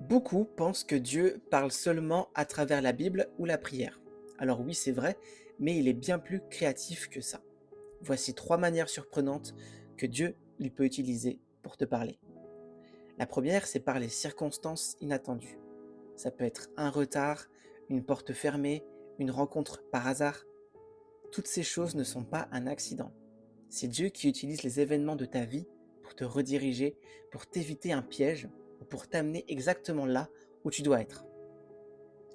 Beaucoup pensent que Dieu parle seulement à travers la Bible ou la prière. Alors oui, c'est vrai, mais il est bien plus créatif que ça. Voici 3 manières surprenantes que Dieu il peut utiliser pour te parler. La première, c'est par les circonstances inattendues. Ça peut être un retard, une porte fermée, une rencontre par hasard. Toutes ces choses ne sont pas un accident. C'est Dieu qui utilise les événements de ta vie pour te rediriger, pour t'éviter un piège ou pour t'amener exactement là où tu dois être.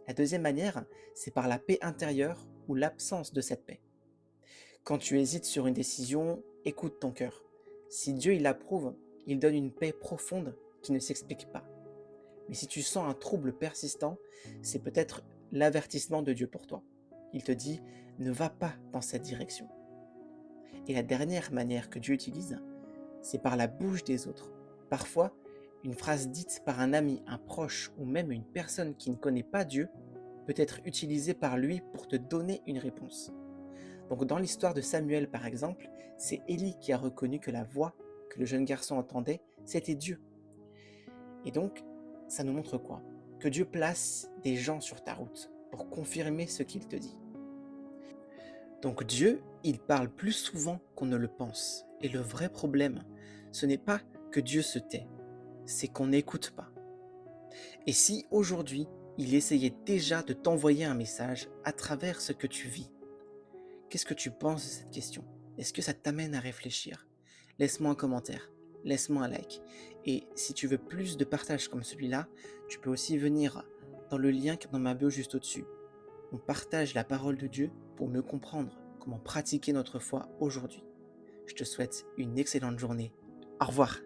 La deuxième manière, c'est par la paix intérieure ou l'absence de cette paix. Quand tu hésites sur une décision, écoute ton cœur. Si Dieu il l'approuve, il donne une paix profonde qui ne s'explique pas. Mais si tu sens un trouble persistant, c'est peut-être l'avertissement de Dieu pour toi. Il te dit, ne va pas dans cette direction. Et la dernière manière que Dieu utilise, c'est par la bouche des autres. Parfois, une phrase dite par un ami, un proche ou même une personne qui ne connaît pas Dieu peut être utilisée par lui pour te donner une réponse. Donc dans l'histoire de Samuel par exemple, c'est Élie qui a reconnu que la voix que le jeune garçon entendait, c'était Dieu. Et donc, ça nous montre quoi? Que Dieu place des gens sur ta route pour confirmer ce qu'il te dit. Donc Dieu, il parle plus souvent qu'on ne le pense. Et le vrai problème, ce n'est pas que Dieu se tait, c'est qu'on n'écoute pas. Et si aujourd'hui, il essayait déjà de t'envoyer un message à travers ce que tu vis, qu'est-ce que tu penses de cette question? Est-ce que ça t'amène à réfléchir? Laisse-moi un commentaire, laisse-moi un like. Et si tu veux plus de partages comme celui-là, tu peux aussi venir dans le lien qui est dans ma bio juste au-dessus. On partage la parole de Dieu pour mieux comprendre comment pratiquer notre foi aujourd'hui. Je te souhaite une excellente journée. Au revoir.